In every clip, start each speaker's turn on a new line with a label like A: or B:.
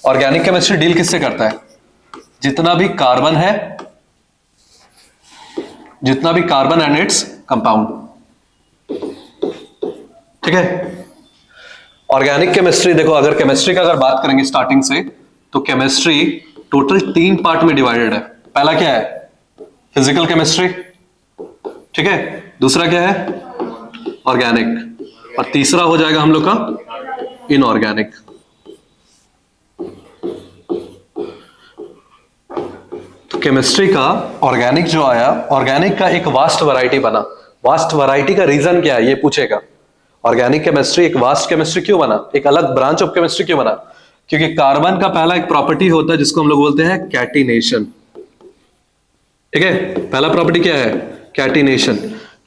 A: Organic chemistry deal किससे करता है? जितना भी कार्बन है, जितना भी कार्बन एंड इट्स कंपाउंड, ठीक है। ऑर्गेनिक केमिस्ट्री देखो, अगर केमिस्ट्री का अगर बात करेंगे स्टार्टिंग से, तो केमिस्ट्री टोटल 3 पार्ट में डिवाइडेड है। पहला क्या है? फिजिकल केमिस्ट्री, ठीक है। दूसरा क्या है? ऑर्गेनिक। और तीसरा हो जाएगा हम लोग का इनऑर्गेनिक। तो केमिस्ट्री का ऑर्गेनिक जो आया, ऑर्गेनिक का एक वास्ट वैरायटी बना। वास्ट वैरायटी का रीजन क्या है ये पूछेगा। ऑर्गेनिक केमिस्ट्री एक वास्ट केमिस्ट्री क्यों बना, एक अलग ब्रांच ऑफ केमिस्ट्री क्यों बना? क्योंकि कार्बन का पहला एक प्रॉपर्टी होता है जिसको हम लोग बोलते हैं कैटिनेशन, ठीक है। पहला प्रॉपर्टी क्या है? कैटिनेशन।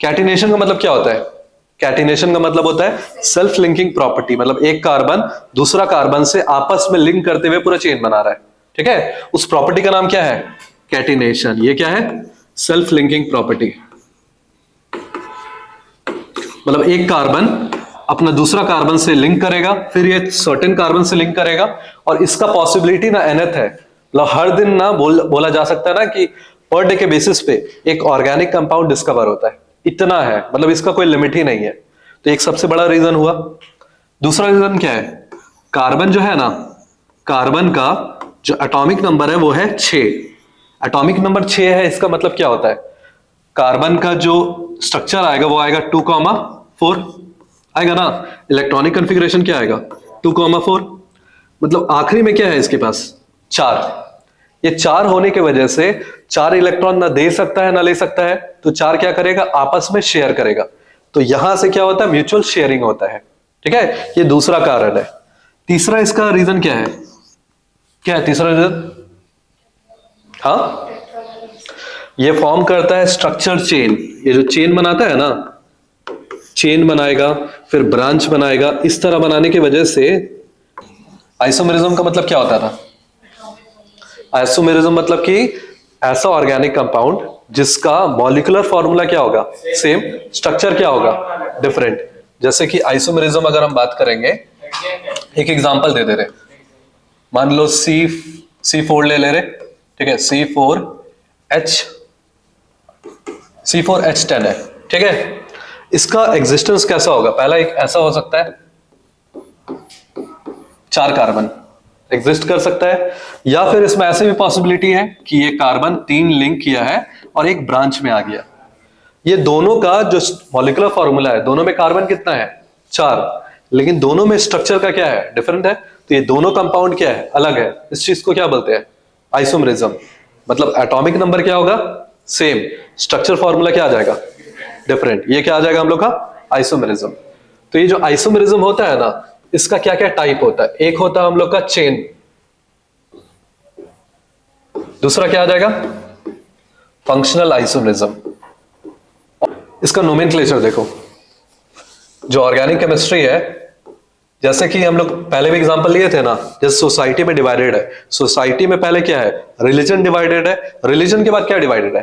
A: कैटिनेशन का मतलब क्या होता है? कैटिनेशन का मतलब होता है सेल्फ लिंकिंग प्रॉपर्टी, मतलब एक कार्बन दूसरा कार्बन से आपस में लिंक करते हुए पूरा चेन बना रहा है, ठीक है। उस प्रॉपर्टी का नाम क्या है? कैटिनेशन। ये क्या है? Self linking property. मतलब एक कार्बन अपना दूसरा कार्बन से लिंक करेगा, फिर ये सर्टेन कार्बन से लिंक करेगा, और इसका पॉसिबिलिटी ना nth है। मतलब हर दिन ना बोला जा सकता है ना कि पर डे के बेसिस पे एक ऑर्गेनिक कंपाउंड डिस्कवर होता है, इतना है, मतलब इसका कोई लिमिट ही नहीं है। तो एक सबसे बड़ा रीजन हुआ। दूसरा रीजन क्या है? कार्बन जो है ना, कार्बन का जो एटॉमिक नंबर है वो है 6। एटॉमिक नंबर 6 है, इसका मतलब क्या होता है? कार्बन का जो स्ट्रक्चर आएगा वो आएगा 2,4 आएगा ना। इलेक्ट्रॉनिक कॉन्फ़िगरेशन क्या आएगा? 2,4। मतलब आखिरी में क्या है इसके पास? 4। ये 4 होने की वजह से 4 इलेक्ट्रॉन ना दे सकता है ना ले सकता है, तो 4 क्या करेगा? आपस में शेयर करेगा। तो यहां से क्या होता है? म्यूचुअल शेयरिंग होता है, ठीक है। ये दूसरा कारण है। तीसरा इसका रीजन क्या है? क्या है तीसरा रीजन? हाँ, ये फॉर्म करता है स्ट्रक्चर चेन। ये जो चेन बनाता है ना, चेन बनाएगा फिर ब्रांच बनाएगा, इस तरह बनाने की वजह से आइसोमेरिज्म का मतलब क्या होता था? आइसोमेरिज्म मतलब कि ऐसा ऑर्गेनिक कंपाउंड जिसका मॉलिक्यूलर फॉर्मूला क्या होगा? सेम, स्ट्रक्चर क्या होगा? डिफरेंट। जैसे कि आइसोमेरिज्म अगर हम बात करेंगे, एक एग्जांपल दे रहे, मान लो C4 ले रहे, ठीक है। C4H10 है, ठीक है। इसका एग्जिस्टेंस कैसा होगा? पहला एक ऐसा हो सकता है, 4 कार्बन एग्जिस्ट कर सकता है, या फिर इसमें ऐसे भी पॉसिबिलिटी है कि ये कार्बन 3 लिंक किया है और एक ब्रांच में आ गया। ये दोनों का जो मॉलिक्यूलर फॉर्मूला है, दोनों में कार्बन कितना है? 4, लेकिन दोनों में स्ट्रक्चर का क्या है? डिफरेंट है। तो ये दोनों कंपाउंड क्या है? अलग है। इस चीज को क्या बोलते हैं? आइसोमेरिज्म। मतलब एटॉमिक नंबर क्या होगा? सेम, स्ट्रक्चर फॉर्मूला क्या आ जाएगा? डिफरेंट। ये क्या आ जाएगा हम लोग का? आइसोमेरिज्म। तो ये जो आइसोमेरिज्म होता है ना, इसका क्या क्या टाइप होता है? एक होता है हम लोग का चेन, दूसरा क्या आ जाएगा? Functional isomerism. इसका नोमेनक्लेचर देखो, जो ऑर्गेनिक केमिस्ट्री है, जैसे कि हम लोग पहले भी एग्जांपल लिए थे ना, जैसे सोसाइटी में डिवाइडेड है, सोसाइटी में पहले क्या है? रिलीजन डिवाइडेड है, रिलीजन के बाद क्या डिवाइडेड है?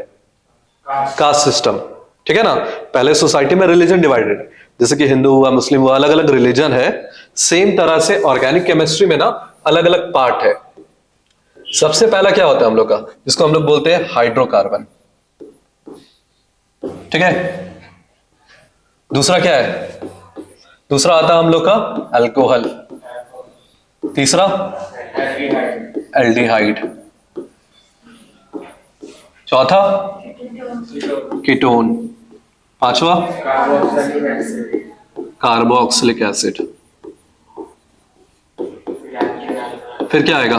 A: कास्ट सिस्टम, ठीक है ना। पहले सोसाइटी में रिलीजन डिवाइडेड है, जैसे कि हिंदू हुआ, मुस्लिम हुआ, अलग अलग रिलीजन है। सेम तरह से ऑर्गेनिक केमिस्ट्री में ना अलग अलग पार्ट है। सबसे पहला क्या होता है हम लोग का? जिसको हम लोग बोलते हैं हाइड्रोकार्बन, ठीक है। दूसरा क्या है? दूसरा आता है हम लोग का अल्कोहल। तीसरा एल्डिहाइड। चौथा कीटोन। पांचवा कार्बोक्सिलिक एसिड। फिर क्या आएगा?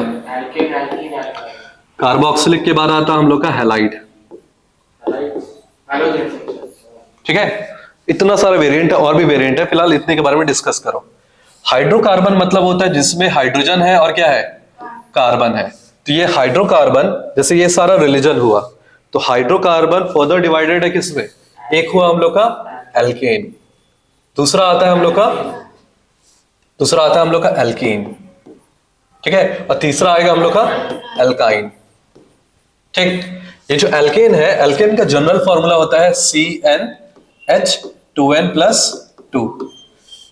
A: कार्बोक्सिलिक के बाद आता है हम लोग का हैलाइड, ठीक है। इतना सारा वेरिएंट है, और भी वेरिएंट है, फिलहाल इतने के बारे में डिस्कस करो। हाइड्रोकार्बन मतलब होता है जिसमें हाइड्रोजन है और क्या है? कार्बन है। तो ये हाइड्रोकार्बन, जैसे ये सारा रिलीजन हुआ, तो हाइड्रोकार्बन फर्दर डिवाइडेड है किसमें? एक हुआ हम लोग का एल्केन, दूसरा आता है हम लोग का एल्कीन, ठीक है, और तीसरा आएगा हम लोग का एल्काइन, ठीक। ये जो एल्केन है, एल्केन का जनरल फॉर्मूला होता है CnH2n+2।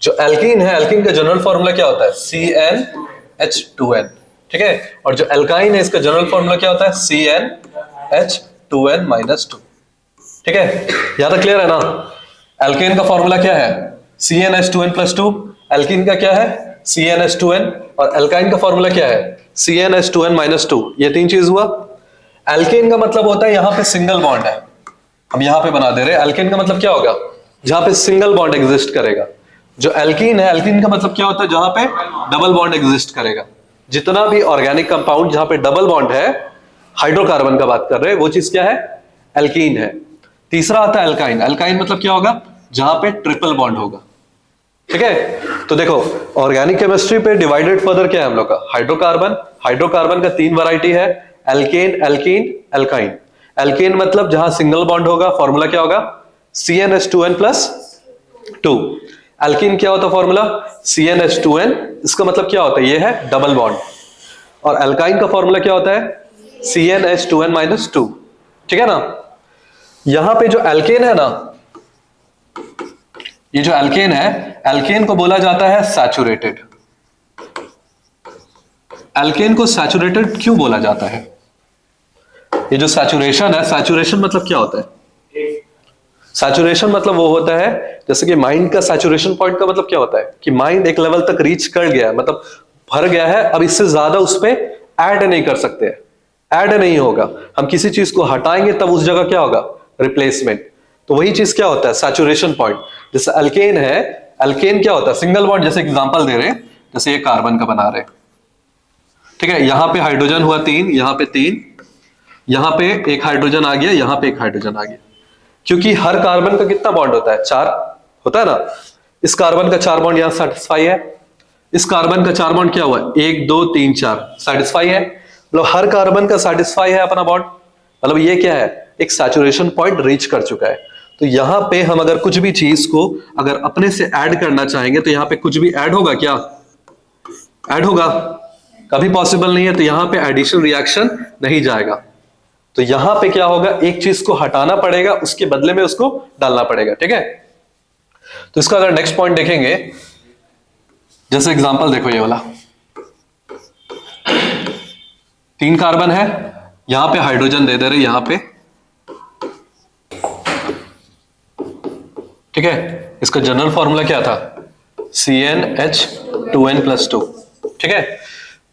A: जो एल्कीन है, एल्कीन का जनरल फॉर्मूला क्या होता है? CnH2n। ठीक है। और जो एल्काइन है इसका जनरल फॉर्मूला क्या होता है, CnH2n-2। ठीक है, यहां तक क्लियर है ना। एल्केन का फॉर्मूला क्या है, CnH2n+2। एल्कीन का क्या है, CnH2n। और एल्काइन का फॉर्मूला क्या है, CnH2n-2। ये तीन चीज हुआ। एल्केन का मतलब होता है यहां पे सिंगल बॉन्ड है, हम यहां पे बना दे रहे हैं। एल्केन का मतलब क्या होगा, जहां पे सिंगल बॉन्ड एग्जिस्ट करेगा। जो एल्कीन है, एल्कीन का मतलब क्या होता है, जहां पे डबल बॉन्ड एग्जिस्ट करेगा। जितना भी ऑर्गेनिक कंपाउंड जहां पे डबल बॉन्ड है, हाइड्रोकार्बन का बात कर रहे हैं, वो चीज क्या है, एल्कीन है। तीसरा आता है एल्काइन। एल्काइन मतलब क्या होगा, जहां पे ट्रिपल बॉन्ड होगा। ठीक है, तो देखो ऑर्गेनिक केमिस्ट्री पे डिवाइडेड फर्दर क्या है हम लोग का, हाइड्रोकार्बन। हाइड्रोकार्बन का तीन वैरायटी है, एल्केन, एल्कीन, एल्काइन। एल्केन मतलब जहां सिंगल बॉन्ड होगा, फॉर्मूला क्या होगा, CnH2n+2। एल्कीन क्या होता है फॉर्मूला, CnH2n। इसका मतलब क्या होता है, ये है डबल बॉन्ड। और एल्काइन का फॉर्मूला क्या होता है, CnH2n-2। ठीक है ना। यहां पे जो एल्केन है ना, ये जो एल्केन है, एल्केन को बोला जाता है सैचुरेटेड। एल्केन को सैचुरेटेड क्यों बोला जाता है, ये जो सैचुरेशन है, सैचुरेशन मतलब क्या होता है, सैचुरेशन मतलब वो होता है, जैसे कि माइंड का सैचुरेशन पॉइंट का मतलब क्या होता है, कि माइंड एक लेवल तक रीच कर गया, मतलब भर गया है, अब इससे ज्यादा उस पर ऐड नहीं कर सकते, ऐड नहीं होगा। हम किसी चीज को हटाएंगे तब उस जगह क्या होगा, रिप्लेसमेंट। तो वही चीज क्या होता है, सैचुरेशन पॉइंट। जैसे अल्केन है, अल्केन क्या होता है, सिंगल बॉन्ड। जैसे एग्जांपल दे रहे हैं, जैसे ये कार्बन का बना रहे, ठीक है, यहां पे हाइड्रोजन हुआ 3, यहां पे 3, यहां पे एक हाइड्रोजन आ गया, यहां पे एक हाइड्रोजन आ गया। क्योंकि हर कार्बन का कितना बॉन्ड होता है, 4 होता है ना। इस कार्बन का 4 बॉन्ड यहां सेटिस्फाई है, इस कार्बन का 4 बॉन्ड क्या हुआ, 1 2 3 4 सेटिस्फाई है। मतलब हर कार्बन का सेटिस्फाई है अपना बॉन्ड, मतलब ये क्या है, एक सैचुरेशन पॉइंट रीच कर चुका है। तो यहां पे हम अगर कुछ भी चीज को अगर अपने से ऐड करना चाहेंगे, तो यहां पे कुछ भी ऐड होगा क्या, ऐड होगा, कभी पॉसिबल नहीं है। तो यहां पे एडिशन रिएक्शन नहीं जाएगा। तो यहां पे क्या होगा, एक चीज को हटाना पड़ेगा, उसके बदले में उसको डालना पड़ेगा। ठीक है, तो इसका अगर नेक्स्ट पॉइंट देखेंगे, जैसे एग्जांपल देखो, ये वाला 3 कार्बन है, यहां पे हाइड्रोजन दे दे रहे यहां पे, ठीक है। इसका जनरल फॉर्मूला क्या था, CnH2n+2। ठीक है,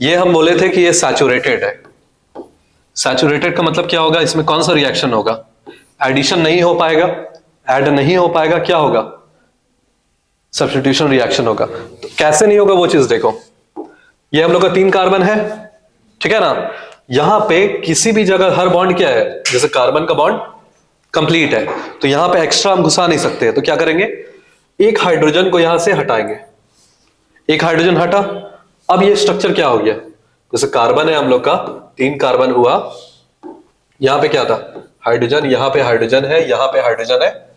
A: ये हम बोले थे कि ये सैचुरेटेड है। सैचुरेटेड का मतलब क्या होगा, इसमें कौन सा रिएक्शन होगा, एडिशन नहीं हो पाएगा, ऐड नहीं हो पाएगा, क्या होगा, सब्स्टिट्यूशन रिएक्शन होगा। तो कैसे नहीं होगा वो चीज देखो, ये हम लोग का 3 कार्बन है, ठीक है ना। यहां पे किसी भी जगह हर बॉन्ड क्या है, जैसे कार्बन का बॉन्ड कंप्लीट है, तो यहां पे एक्स्ट्रा हम घुसा नहीं सकते, तो क्या करेंगे, एक हाइड्रोजन को यहां से हटाएंगे, एक हाइड्रोजन हटा। अब ये स्ट्रक्चर क्या हो गया, जैसे कार्बन है हम लोग का, 3 कार्बन हुआ, यहां पे क्या था, हाइड्रोजन, यहां पे हाइड्रोजन है, यहां पे हाइड्रोजन है,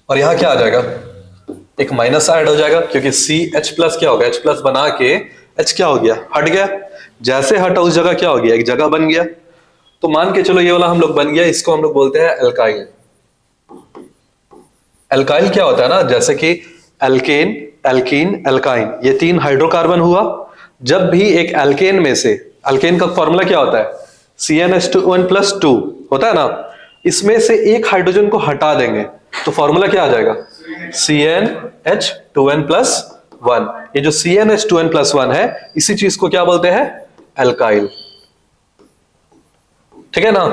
A: और यहां क्या आ जाएगा, एक माइनस ऐड हो जाएगा, क्योंकि CH+ क्या होगा, H+ बना के H क्या हो गया, हट गया। जैसे हटा उस जगह क्या हो गया, एक जगह बन गया। तो मान के चलो ये वाला हम लोग बन गया, इसको हम लोग बोलते हैं एल्काइल। एल्काइल क्या होता है ना, जैसे कि एल्केन, एल्कीन, एल्काइन, ये 3 हाइड्रोकार्बन हुआ। जब भी एक एल्केन में से, एल्केन का फॉर्मूला क्या होता है, CnH2n+2 होता है ना, इसमें से एक हाइड्रोजन को हटा देंगे तो फॉर्मूला क्या आ जाएगा, CnH2n+1। ये जो CnH2n+1 है, इसी चीज को क्या बोलते हैं, एल्काइल। ठीक है ना।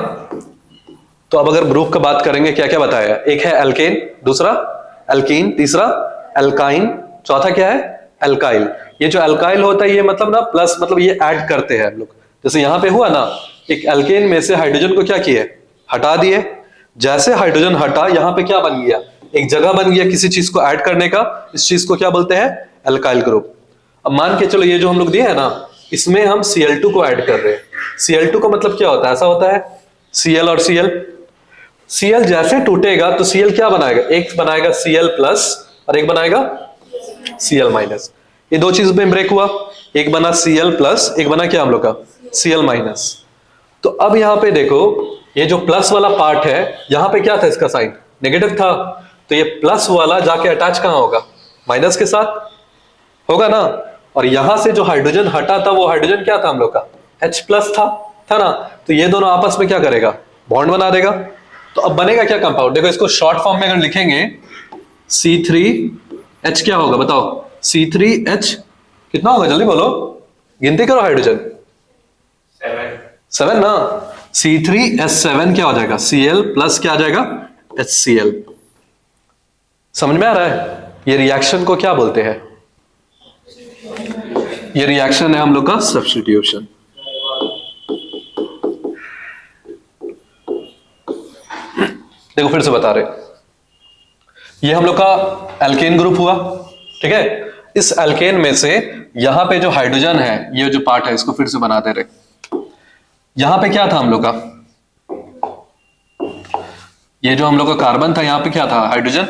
A: तो अब अगर ग्रुप का बात करेंगे, क्या क्या बताया, एक है एल्केन, दूसरा एल्कीन, तीसरा एल्काइन, चौथा क्या है, एल्काइल। ये जो एल्काइल होता है, ये मतलब ना प्लस, मतलब ये ऐड करते हैं हम लोग। जैसे यहां पे हुआ ना, एक एल्केन में से हाइड्रोजन को क्या किए, हटा दिए। जैसे हाइड्रोजन हटा, यहां पे क्या बन गया, एक जगह बन गया किसी चीज को ऐड करने का। इस चीज को क्या बोलते हैं, एल्काइल ग्रुप। अब मान के चलो ये जो हम लोग दिए है ना, इसमें हम Cl2 को ऐड कर रहे हैं। Cl2 का मतलब क्या होता है, ऐसा होता है Cl और Cl। Cl जैसे टूटेगा तो Cl क्या बनाएगा, एक बनाएगा Cl+ और एक बनाएगा Cl-। ये दो चीज में ब्रेक हुआ, एक बना Cl+, एक बना क्या हम लोग का Cl-। तो अब यहां पे देखो, ये जो प्लस वाला पार्ट है, यहां पे क्या था, इसका साइन नेगेटिव था, तो ये प्लस वाला जाके अटैच कहां होगा, माइनस के साथ। होगा ना। और यहां से जो हाइड्रोजन हटा था वो हाइड्रोजन क्या था हम लोग का, H प्लस था ना। तो ये दोनों आपस में क्या करेगा, बॉन्ड बना देगा। तो अब बनेगा क्या कंपाउंड, देखो इसको शॉर्ट फॉर्म में अगर लिखेंगे C3H क्या होगा बताओ, C3H कितना होगा जल्दी बोलो, गिनती करो हाइड्रोजन, 7 ना। C3H7 क्या हो जाएगा, Cl प्लस क्या आ जाएगा, HCl। समझ में आ रहा है, ये रिएक्शन को क्या बोलते हैं, ये रिएक्शन है हम लोग का सब्स्टिट्यूशन। देखो फिर से बता रहे, ये हम लोग का एल्केन ग्रुप हुआ, ठीक है। इस एल्केन में से यहां पे जो हाइड्रोजन है, ये जो पार्ट है इसको फिर से बना दे रहे। यहां पे क्या था हम लोग का, ये जो हम लोग का कार्बन था, यहां पे क्या था, हाइड्रोजन,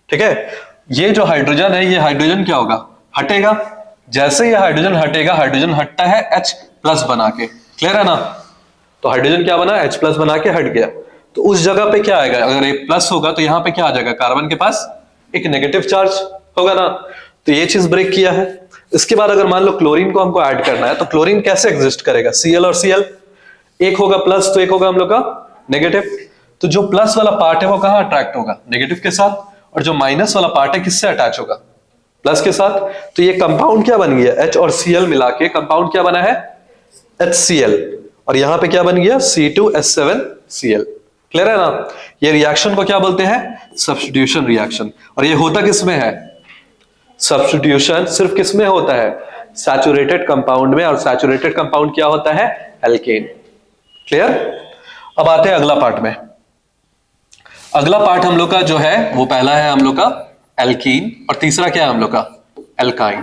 A: ठीक है। ये जो हाइड्रोजन है, ये हाइड्रोजन क्या होगा, हटेगा। जैसे ये हाइड्रोजन हटेगा, हाइड्रोजन हटता है H प्लस बना के, क्लियर है ना। तो हाइड्रोजन क्या बना, H प्लस बना के हट गया। तो उस जगह पे क्या आएगा, अगर एक प्लस होगा तो यहां पे क्या आ जाएगा, कार्बन के पास एक नेगेटिव चार्ज होगा ना। तो ये चीज ब्रेक किया है। इसके बाद अगर मान लो क्लोरीन को हमको ऐड करना है, तो क्लोरीन कैसे एग्जिस्ट करेगा, Cl और Cl, एक होगा प्लस तो एक होगा हम लोग का नेगेटिव। तो जो प्लस वाला पार्ट है वो कहां अट्रैक्ट होगा, नेगेटिव के साथ, और जो माइनस वाला पार्ट है किससे अटैच होगा, प्लस के साथ। तो ये कंपाउंड क्या बन गया, H और Cl मिला के कंपाउंड क्या बना है, HCl। और यहां पे क्या बन गया, C2H7Cl, क्लियर है ना। ये रिएक्शन को क्या बोलते हैं, सब्स्टिट्यूशन रिएक्शन। और ये होता किस में है, सब्स्टिट्यूशन सिर्फ किस में होता है, सैचुरेटेड कंपाउंड में। और सैचुरेटेड कंपाउंड क्या होता है, एल्केन, क्लियर। अब आते हैं अगला पार्ट में। अगला पार्ट हम लोग का जो है वो पहला है हम लोग का एल्कीन, और तीसरा क्या है हम लोग का, एल्काइन,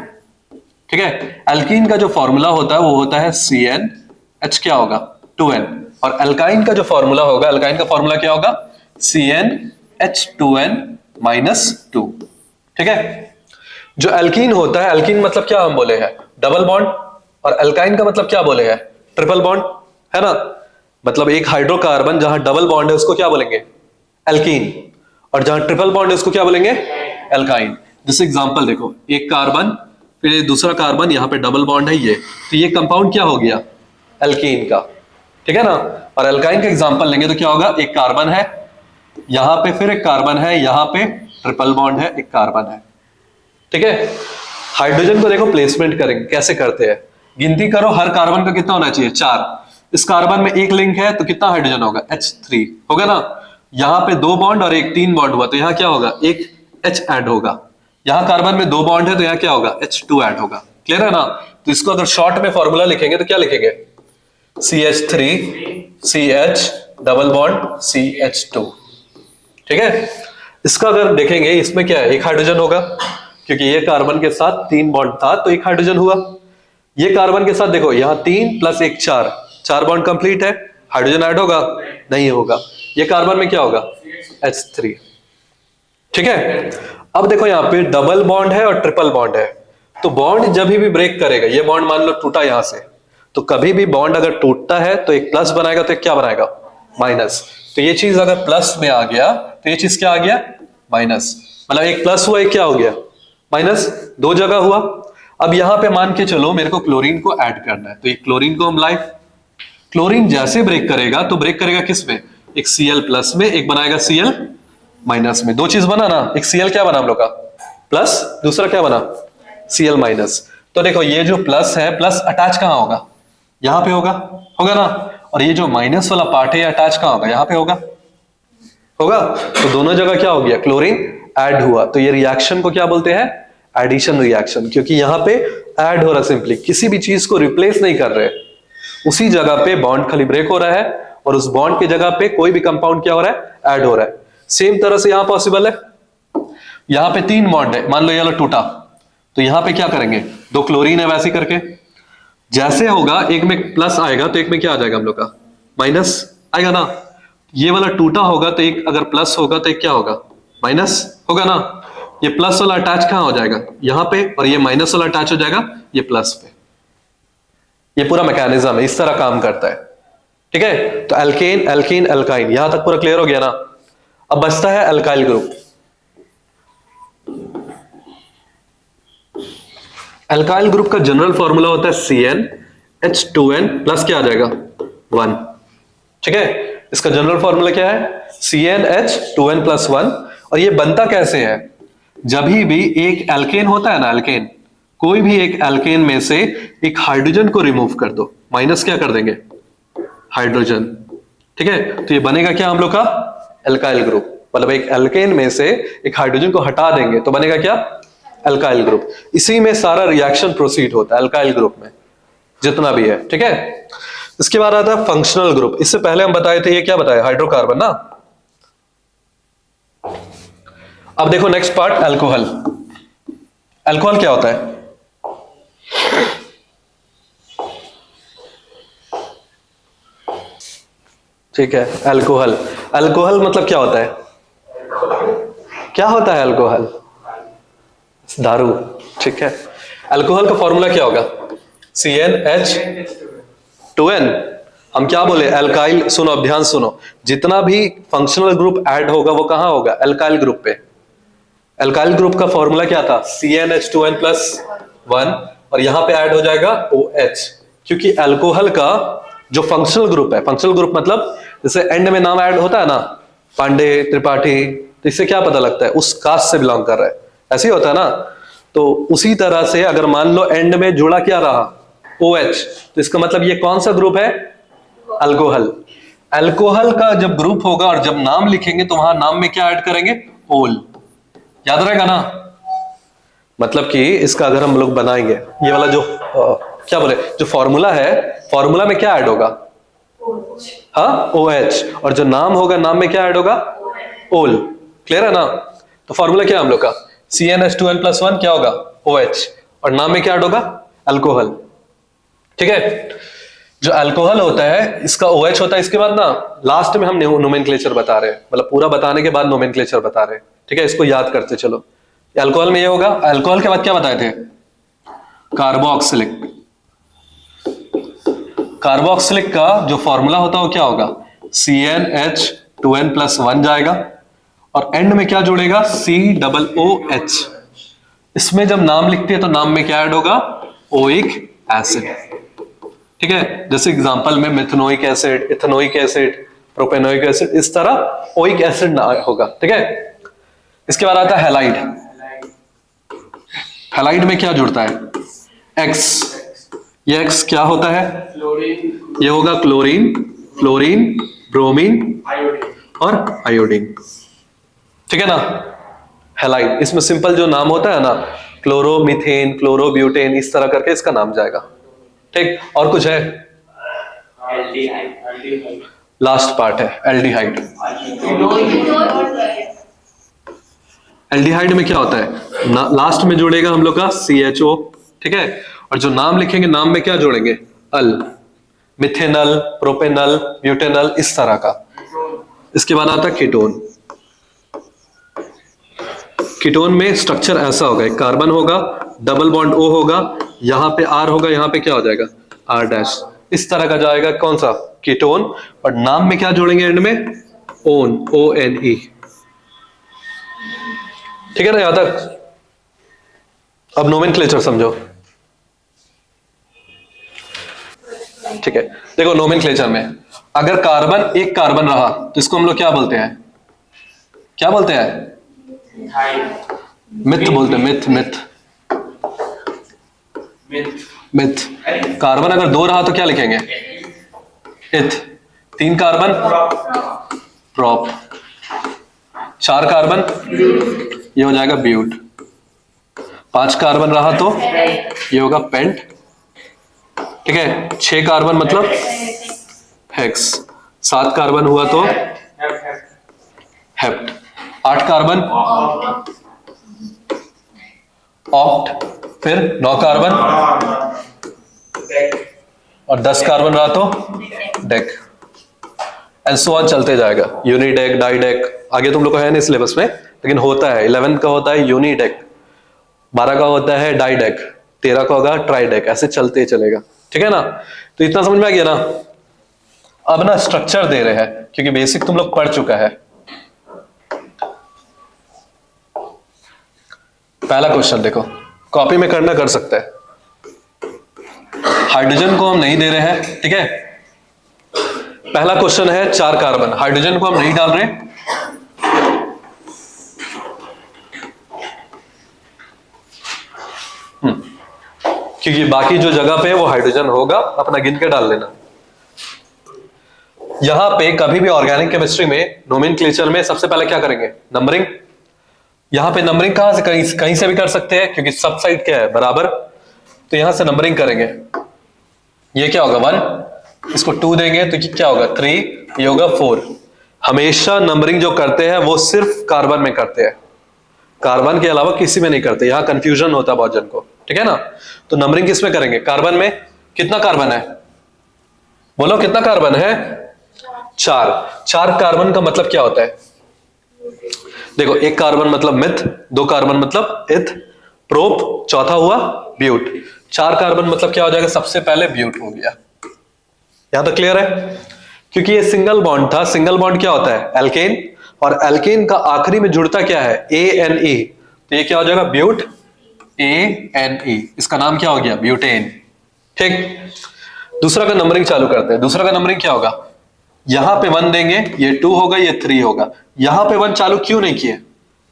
A: ठीक है। एल्कीन का जो फॉर्मूला होता है वो होता है CnH क्या होगा, 2n। और एल्काइन का जो फॉर्मूला होगा, एल्काइन का फॉर्मूला क्या होगा, CnH2n -2, ठीक है। जो एल्कीन होता है, एल्कीन मतलब क्या हम बोले हैं, डबल बॉन्ड। और एल्काइन का मतलब क्या बोले हैं, ट्रिपल बॉन्ड, है ना। मतलब एक हाइड्रोकार्बन जहां डबल बॉन्ड है उसको क्या बोलेंगे, एल्कीन, और जहां ट्रिपल बॉन्ड है उसको क्या बोलेंगे, एल्काइन। जैसे एग्जांपल देखो, एक कार्बन फिर दूसरा कार्बन, यहां पे डबल बॉन्ड है ये, तो ये कंपाउंड क्या हो गया, एल्कीन का, ठीक है ना। और एल्काइन का एग्जांपल लेंगे तो क्या होगा, एक कार्बन है यहां पे, फिर एक कार्बन है यहां पे, ट्रिपल बॉन्ड है, एक कार्बन है, ठीक है। हाइड्रोजन को देखो प्लेसमेंट करेंगे, कैसे करते हैं, गिनती करो, हर कार्बन का कितना होना चाहिए, 4। इस कार्बन में एक लिंक है तो कितना हाइड्रोजन होगा, H3 होगा ना। यहां पे 2 बॉन्ड और एक 3 बॉन्ड हुआ तो यहां क्या होगा, एक H ऐड होगा। यहां कार्बन में 2 बॉन्ड है तो यहां क्या होगा, H2 ऐड होगा, क्लियर है ना। तो इसको अगर शॉर्ट में फॉर्मूला लिखेंगे तो क्या लिखेंगे, CH3 CH double bond CH2, ठीक है। इसका अगर देखेंगे, इसमें क्या है, एक हाइड्रोजन होगा, क्योंकि ये कार्बन के साथ 3 बॉन्ड था तो एक हाइड्रोजन हुआ। ये कार्बन के साथ देखो, यहां 3 + 1 4 बॉन्ड कंप्लीट है, हाइड्रोजन ऐड होगा, नहीं होगा। ये कार्बन में क्या होगा, H3, ठीक है। अब देखो यहाँ पे डबल बॉन्ड है और ट्रिपल बॉन्ड है, तो बॉन्ड जब भी ब्रेक करेगा, ये बॉन्ड मान लो टूटा यहां से, तो कभी भी बॉन्ड अगर टूटता है तो एक प्लस बनाएगा तो एक क्या बनाएगा, माइनस। तो ये चीज अगर प्लस में आ गया तो ये चीज क्या आ गया, माइनस। मतलब एक प्लस हुआ, एक क्या हो गया, माइनस, 2 जगह हुआ। अब यहां पे मान के चलो मेरे को क्लोरीन को ऐड करना है, तो ये क्लोरीन को हम लाए, क्लोरीन जैसे ब्रेक करेगा तो ब्रेक करेगा किस में, एक Cl प्लस में, एक बनाएगा Cl माइनस में। 2 चीज बना ना, एक Cl क्या बना हम लोग का प्लस, दूसरा क्या बना Cl माइनस। तो देखो ये जो प्लस है, प्लस अटैच कहां होगा, यहां पे होगा, होगा ना। और ये जो माइनस वाला पार्ट है अटैच कहां होगा, यहां पे होगा, होगा। तो दोनों जगह क्या हो गया, क्लोरीन ऐड हुआ। तो ये रिएक्शन को क्या बोलते हैं, एडिशन रिएक्शन, क्योंकि यहां पे ऐड हो रहा है, सिंपली किसी भी चीज को रिप्लेस नहीं कर रहे, उसी जगह पे बॉन्ड खाली ब्रेक हो रहा है और उस बॉन्ड की जगह पे कोई भी कंपाउंड क्या हो रहा है, ऐड हो रहा है। सेम तरह से यहां पॉसिबल है, यहां पे 3 बॉन्ड है, मान लो ये वाला टूटा, तो यहां पे क्या करेंगे, 2 क्लोरीन है, वैसे करके जैसे होगा, एक में प्लस आएगा तो एक में क्या आ जाएगा हम लोग का, माइनस आएगा ना। ये वाला टूटा होगा तो एक अगर प्लस होगा तो एक क्या होगा, माइनस होगा ना। ये प्लस वाला अटैच कहां हो जाएगा, यहां पे, और ये माइनस वाला अटैच हो जाएगा ये प्लस पे। ये पूरा मैकेनिज्म है, इस तरह काम करता है, ठीक है। तो एल्केन, एल्कीन, एल्काइन, यहां तक पूरा क्लियर हो गया ना। अब बचता है अल्काइल ग्रुप। एल्काइल ग्रुप का जनरल फॉर्मूला होता है CnH2n प्लस क्या आ जाएगा 1। ठीक है, इसका जनरल फॉर्मूला क्या है CnH2n प्लस 1। और ये बनता कैसे है, जब भी एक एल्केन होता है ना, एल्केन, कोई भी एक एल्केन में से एक हाइड्रोजन को रिमूव कर दो, माइनस क्या कर देंगे हाइड्रोजन। ठीक है, तो ये बनेगा क्या हम लोग का एल्काइल ग्रुप। मतलब एक एल्केन में से एक हाइड्रोजन को हटा देंगे तो बनेगा क्या एल्काइल ग्रुप। इसी में सारा रिएक्शन प्रोसीड होता है एल्काइल ग्रुप में जितना भी है। ठीक है, इसके बाद आता है फंक्शनल ग्रुप। इससे पहले हम बताए थे, ये क्या बताया हाइड्रोकार्बन ना। अब देखो नेक्स्ट पार्ट अल्कोहल। अल्कोहल क्या होता है, ठीक है, अल्कोहल। अल्कोहल मतलब क्या होता है, क्या होता है अल्कोहल, दारू। ठीक है, अल्कोहल का फॉर्मूला क्या होगा CnH2n। हम क्या बोले एल्काइल, सुनो अब ध्यान सुनो, जितना भी फंक्शनल ग्रुप ऐड होगा वो कहां होगा एल्काइल ग्रुप पे। एल्काइल ग्रुप का फॉर्मूला क्या था CnH2n प्लस 1 और यहां पे ऐड हो जाएगा OH, क्योंकि अल्कोहल का जो फंक्शनल ग्रुप है, फंक्शनल ग्रुप मतलब जैसे एंड में नाम ऐड होता है ना, पांडे, त्रिपाठी, तो इससे क्या पता लगता है उस कास्ट से बिलोंग कर रहा है, ऐसे ही होता है ना। तो उसी तरह से अगर मान लो एंड में जुड़ा क्या रहा OH, तो इसका मतलब ये कौन सा ग्रुप है अल्कोहल। अल्कोहल का जब ग्रुप होगा और जब नाम लिखेंगे तो वहां नाम में क्या ऐड करेंगे ओल, याद रहेगा ना। मतलब कि इसका अगर हम लोग बनाएंगे ये वाला जो क्या बोले जो फॉर्मूला है, फॉर्मूला में क्या ऐड होगा हाँ OH, और जो नाम होगा नाम में क्या ऐड होगा ओल। क्लियर है ना। तो फॉर्मूला क्या है हम लोग का CnH2n प्लस 1 क्या होगा OH और नाम में क्या ऐड होगा अल्कोहल। ठीक है, जो अल्कोहल होता है इसका OH होता है। इसके बाद ना लास्ट में हम नोमेनक्लेचर बता रहे हैं, मतलब पूरा बताने के बाद नोमेनक्लेचर बता रहे हैं। ठीक है, इसको याद करते चलो। अल्कोहल में ये होगा, अल्कोहल के बाद क्या बताए थे कार्बोक्सिलिक। कार्बोक्सिलिक का जो फॉर्मूला होता है वो क्या होगा CnH2n प्लस 1 जाएगा और एंड में क्या जुड़ेगा COOH। इसमें जब नाम लिखते हैं तो नाम में क्या ऐड होगा ओइक एसिड। ठीक है, जैसे एग्जांपल में methanoic acid, ethanoic acid, propanoic acid, इस तरह ओइक एसिड ना होगा। ठीक है, इसके बाद आता है हैलाइड। हैलाइड में क्या जुड़ता है X। ये X क्या होता है ये होगा क्लोरीन, फ्लोरीन, ब्रोमीन और आयोडीन। ठीक है ना, हैलाइड। इसमें सिंपल जो नाम होता है ना क्लोरोमीथेन, क्लोरोब्यूटेन, इस तरह करके इसका नाम जाएगा। ठीक, और कुछ है लास्ट पार्ट है एल्डिहाइड। एल्डिहाइड में क्या होता है लास्ट में जुड़ेगा हम लोग का CHO। ठीक है, और जो नाम लिखेंगे नाम में क्या जोड़ेंगे अल, मिथेनल, प्रोपेनल, ब्यूटेनल, इस तरह का। इसके बाद आता है कीटोन। कीटोन में स्ट्रक्चर ऐसा होगा, एक कार्बन होगा, डबल बॉन्ड O होगा, यहां पे R होगा, यहां पे क्या हो जाएगा R डैश, इस तरह का जाएगा कौन सा कीटोन। और नाम में क्या जोड़ेंगे एंड में ओन, ONE। ठीक है ना, यहां तक। अब नोमेनक्लेचर समझो। ठीक है, देखो नोमेनक्लेचर में अगर कार्बन एक कार्बन रहा तो इसको हम लोग क्या बोलते हैं, क्या बोलते हैं मिथ बोलते हैं, मिथ मिथ मिथ। कार्बन अगर 2 रहा तो क्या लिखेंगे इथ। 3 कार्बन प्रॉप, 4 कार्बन ये हो जाएगा ब्यूट, 5 कार्बन रहा तो ये होगा पेंट। ठीक है, 6 कार्बन मतलब हेक्स, 7 कार्बन हुआ तो हेप्ट, 8 कार्बन ऑक्ट, फिर 9 कार्बन और 10 कार्बन रहा तो डेक, एंड सो ऑन चलते जाएगा। यूनिडेक, डाइडेक, आगे तुम लोग को है नहीं सिलेबस में लेकिन होता है। 11 का होता है यूनिडेक, 12 का होता है डाइडेक, 13 का होगा ट्राइडेक, ऐसे चलते चलेगा। ठीक है ना, तो इतना समझ में आ गया ना। अब ना स्ट्रक्चर दे रहे हैं क्योंकि बेसिक तुम लोग पढ़ चुका है। पहला क्वेश्चन देखो, कॉपी में करना कर सकते हैं। हाइड्रोजन को हम नहीं दे रहे हैं, ठीक है। पहला क्वेश्चन है 4 कार्बन, हाइड्रोजन को हम नहीं डाल रहे, क्योंकि बाकी जो जगह पे वो हाइड्रोजन होगा, अपना गिन के डाल लेना। यहां पे कभी भी ऑर्गेनिक केमिस्ट्री में नोमेनक्लेचर में सबसे पहले क्या करेंगे, नंबरिंग। यहां पे नंबरिंग कहां से, कहीं से भी कर सकते हैं, क्योंकि सब साइड क्या है, बराबर। तो यहां से नंबरिंग करेंगे। ये क्या होगा 1, इसको 2 देंगे तो क्या होगा 3, ये होगा 4। हमेशा नंबरिंग जो करते हैं वो सिर्फ कार्बन में करते हैं, कार्बन के अलावा किसी में नहीं करते। यहां कंफ्यूजन होता है बहुत जन को, ठीक है ना। तो नंबरिंग किस में करेंगे, कार्बन में। कितना कार्बन है, बोलो कितना कार्बन है, 4। 4 कार्बन का मतलब क्या होता है, देखो, 1 कार्बन मतलब मिथ, 2 कार्बन मतलब इथ, प्रोप, चौथा हुआ ब्यूट। 4 कार्बन मतलब क्या हो जाएगा, सबसे पहले ब्यूट हो गया। यहां तक क्लियर है। क्योंकि ये सिंगल बॉन्ड था, सिंगल बॉन्ड क्या होता है, एल्केन, और एल्केन का आखिरी में जुड़ता क्या है, ANE। तो ये क्या हो जाएगा, ब्यूट ANE, इसका नाम क्या हो गया, ब्यूटेन। ठीक, दूसरा का नंबरिंग चालू करते हैं। दूसरा का नंबरिंग क्या होगा, यहां पे 1 देंगे, ये 2 होगा, ये 3 होगा। यहां पे 1 चालू क्यों नहीं किए,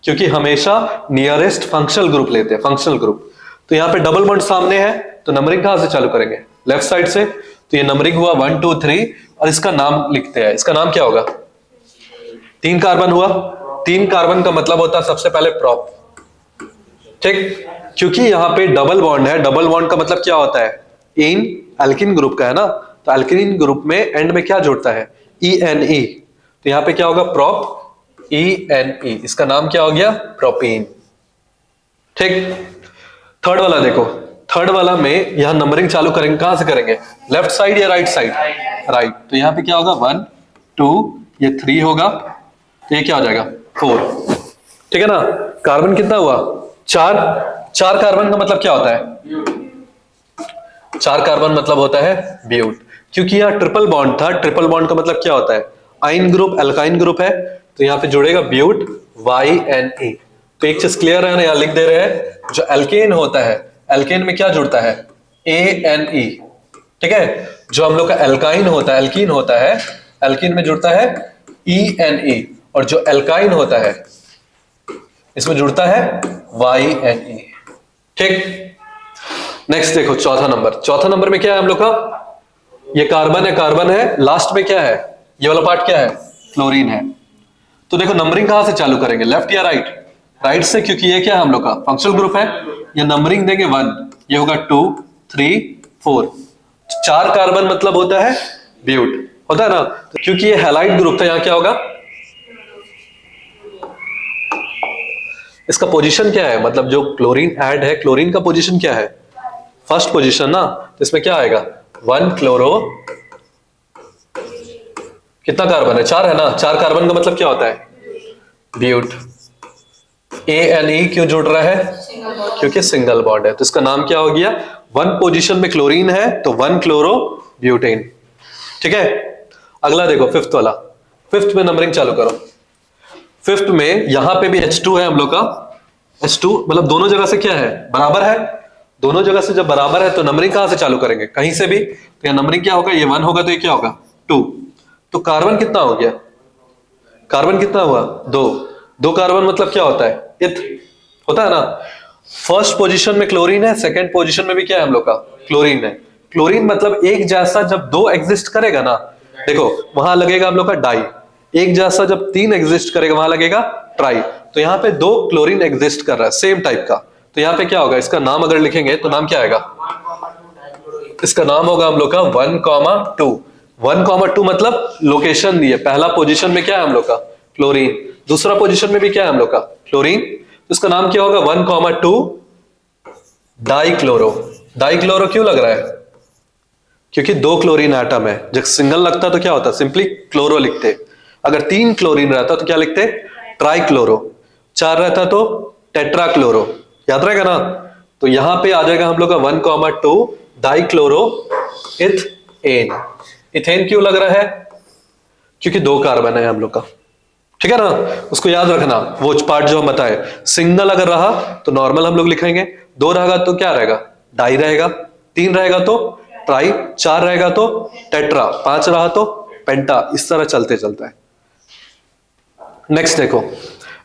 A: क्योंकि हमेशा नियरेस्ट फंक्शनल ग्रुप लेते हैं, फंक्शनल ग्रुप। तो यहां पे डबल बॉन्ड सामने है, तो नंबरिंग कहां से चालू करेंगे, लेफ्ट साइड से। तो ये नंबरिंग हुआ 1 2 3, और इसका नाम लिखते हैं। इसका नाम क्या होगा, 3 कार्बन हुआ। 3 कार्बन का मतलब होता है सबसे पहले प्रॉप, ठीक। क्योंकि यहां पे डबल बॉन्ड है, डबल बॉन्ड का मतलब क्या होता है, इन एल्किन ग्रुप का है ना। तो एल्किन ग्रुप में एंड में क्या जुड़ता है, ENE। तो यहां पे क्या होगा, प्रोप ENE, इसका नाम क्या हो गया, प्रोपीन। ठीक, थर्ड वाला देखो, थर्ड वाला में यहां नंबरिंग चालू करेंगे, कहां से करेंगे, लेफ्ट साइड या राइट साइड, राइट। तो यहां पे क्या होगा 1 2, ये 3 होगा, तो ये क्या हो जाएगा 4, ठीक है ना। कार्बन कितना हुआ, 4। 4 कार्बन का मतलब क्या होता है, 4 कार्बन मतलब होता है ब्यूट। क्योंकि यहां ट्रिपल बॉन्ड था, ट्रिपल बॉन्ड का मतलब क्या होता है, आइन ग्रुप, एल्काइन ग्रुप है, तो यहां पे जुड़ेगा ब्यूट YNE। तो एक चीज क्लियर है ना, यहां लिख दे रहे हैं, जो एल्केन होता है, एल्केन में क्या जुड़ता है, ANE, ठीक है। जो हम लोग का एल्काइन होता है, एल्कीन होता है, एल्कीन में जुड़ता है ENE, और जो एल्काइन होता है इसमें जुड़ता है YNE, ठीक। नेक्स्ट देखो, चौथा नंबर। चौथा नंबर में क्या है हम लोग का, ये कार्बन है, कार्बन है, लास्ट में क्या है, ये वाला पार्ट क्या है, क्लोरीन है। तो देखो नंबरिंग कहां से चालू करेंगे, लेफ्ट या राइट, राइट से, क्योंकि ये क्या है हम लोग का फंक्शनल ग्रुप है। ये नंबरिंग देंगे 1, ये होगा 2 3 4। 4 कार्बन मतलब होता है ब्यूट, होता है ना। तो क्योंकि ये हैलाइड ग्रुप था, यहां क्या होगा, इसका पोजीशन क्या है, मतलब जो क्लोरीन ऐड है, क्लोरीन का पोजीशन क्या है, फर्स्ट पोजीशन ना। तो इसमें क्या आएगा, 1 क्लोरो, कितना कार्बन है, 4 है ना। 4 कार्बन का मतलब क्या होता है, ब्यूट। ANE क्यों जुड़ रहा है, क्योंकि सिंगल बॉन्ड है, तो इसका नाम क्या हो गया, 1 पोजीशन में क्लोरीन है तो 1 क्लोरो ब्यूटेन, ठीक है। अगला देखो, फिफ्थ वाला, फिफ्थ में नंबरिंग चालू करो। फिफ्थ में यहां पे भी H2 है हम लोग का, H2 मतलब दोनों जगह से क्या है, बराबर है। दोनों जगह से जब बराबर है तो नंबरिंग कहां से चालू करेंगे, कहीं से भी। तो यह नंबरिंग क्या होगा, ये 1 होगा, तो ये क्या होगा 2। तो कार्बन कितना हो गया, कार्बन कितना हुआ 2। 2 कार्बन मतलब क्या होता है, इथ, होता है ना। फर्स्ट पोजीशन में क्लोरीन है, सेकंड पोजीशन में भी क्या है हम लोग का, क्लोरीन है। क्लोरीन मतलब एक जैसा जब 2 एग्जिस्ट करेगा ना, देखो वहां लगेगा हम लोग का डाई। एक जैसा जब 3 एग्जिस्ट करेगा वहां लगेगा ट्राई। तो यहाँ पे 2 क्लोरीन एग्जिस्ट कर रहा है सेम टाइप का, तो यहाँ पे क्या होगा, इसका नाम अगर लिखेंगे तो नाम क्या आएगा, इसका नाम होगा हम लोग का 1,2। 1,2 मतलब लोकेशन दिए, पहला पोजीशन में क्या है हम लोग का, क्लोरीन। दूसरा पोजीशन में भी क्या है हम लोग का, क्लोरीन। तो इसका नाम क्या होगा, 1,2 डाइक्लोरो। डाइक्लोरो क्यों लग रहा है, क्योंकि 2 क्लोरीन एटम है। जब सिंगल लगता तो क्या होता, सिंपली क्लोरो लिखते। अगर 3 क्लोरीन रहता तो क्या लिखते, ट्राइक्लोरो। 4 रहता तो टेट्राक्लोरो, याद रहेगा ना। तो यहां पे आ जाएगा हम लोग का 1,2 डाइक्लोरो इथेन। इथेन क्यों लग रहा है, क्योंकि 2 कार्बन है हम लोग का, ठीक है ना। उसको याद रखना, वो पार्ट जो हम बताए, सिंगल अगर रहा तो नॉर्मल हम लोग लिखेंगे, 2 रहेगा तो क्या रहेगा, डाई रहेगा, 3 रहेगा तो ट्राई, 4 रहेगा तो टेट्रा, 5 रहा तो पेंटा, इस तरह चलते चलता है। नेक्स्ट देखो,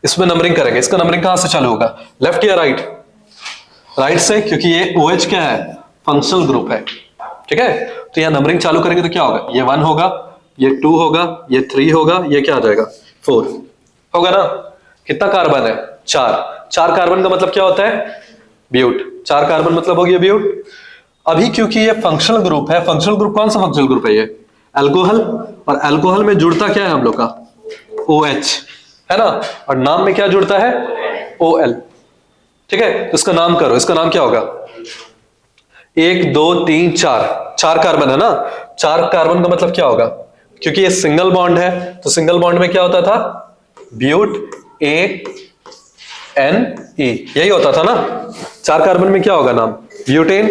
A: इसमें नंबरिंग करेंगे। इसका नंबरिंग कहां से चालू होगा, लेफ्ट या राइट? राइट से, क्योंकि ये OH क्या है, फंक्शनल ग्रुप है। ठीक है, तो यहां नंबरिंग चालू करेंगे तो क्या होगा, ये 1 होगा, ये 2 होगा, ये 3 होगा, ये क्या आ जाएगा 4 होगा ना। कितना कार्बन है, 4 कार्बन का मतलब क्या होता है, ब्यूट। 4 कार्बन मतलब हो गया ब्यूट। अभी क्योंकि ये फंक्शनल ग्रुप है, फंक्शनल ग्रुप कौन सा फंक्शनल ग्रुप है, ये अल्कोहल, और अल्कोहल में जुड़ता क्या है हम लोग का, OH है ना, और नाम में क्या जुड़ता है, OL। ठीक है, तो इसका नाम करो, इसका नाम क्या होगा, 1 2 3 4 कार्बन है ना। 4 कार्बन का मतलब क्या होगा, क्योंकि ये सिंगल बॉन्ड है, तो सिंगल बॉन्ड में क्या होता था, ब्यूट ANE, यही होता था ना। 4 कार्बन में क्या होगा नाम, ब्यूटेन।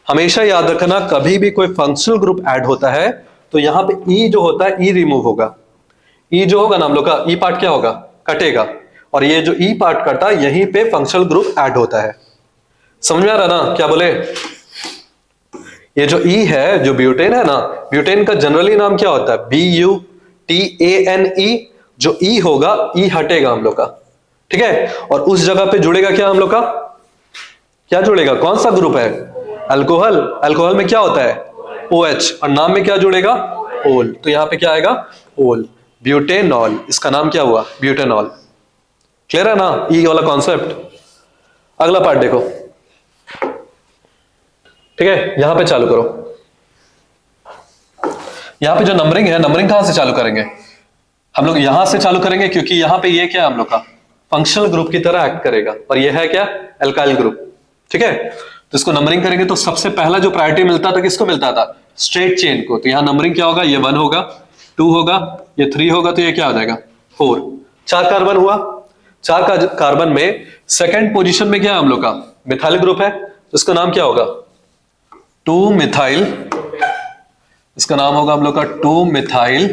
A: हमेशा याद रखना, कभी भी कोई फंक्शनल ग्रुप ऐड होता है तो यहां पे E जो होता है, E रिमूव होगा। E जो होगा ना हम लोग का, E पार्ट क्या होगा, कटेगा, और ये जो E पार्ट कटा, यहीं पे फंक्शनल ग्रुप ऐड होता है। समझ में आ रहा ना क्या बोले, ये जो E है, जो ब्यूटेन है ना, ब्यूटेन का जनरली नाम क्या होता है, BUTANE। जो E होगा, E हटेगा हम लोग का, ठीक है, और उस जगह पे जुड़ेगा क्या हम लोग का, क्या जुड़ेगा, कौन सा ग्रुप है, अल्कोहल। अल्कोहल में क्या होता है, OH, और नाम में क्या जुड़ेगा, ओल, तो यहां पे क्या आएगा, ओल, ब्यूटेनॉल। इसका नाम क्या हुआ, ब्यूटेनॉल। क्लियर है ना, E वाला कॉन्सेप्ट। अगला पार्ट देखो, ठीक है, यहां पे चालू करो। यहां पे जो नंबरिंग है, नंबरिंग कहां से चालू करेंगे, हम लोग यहां से चालू करेंगे, क्योंकि यहां पे ये क्या है हम लोग का, फंक्शनल ग्रुप की तरह एक्ट करेगा, और ये है क्या, एल्काइल ग्रुप। ठीक है, तो इसको नंबरिंग करेंगे तो सबसे पहला जो प्रायोरिटी मिलता था, किसको मिलता था, स्ट्रेट चेन को। तो यहां नंबरिंग क्या होगा, ये 1 होगा, 2 होगा, ये 3 होगा, तो ये क्या आ जाएगा 4। 4 कार्बन हुआ। 4 कार्बन में सेकंड पोजीशन में क्या है हम लोग का, मिथाइल ग्रुप है, तो इसका नाम क्या होगा, 2 मिथाइल। इसका नाम होगा हम लोग का 2 मिथाइल।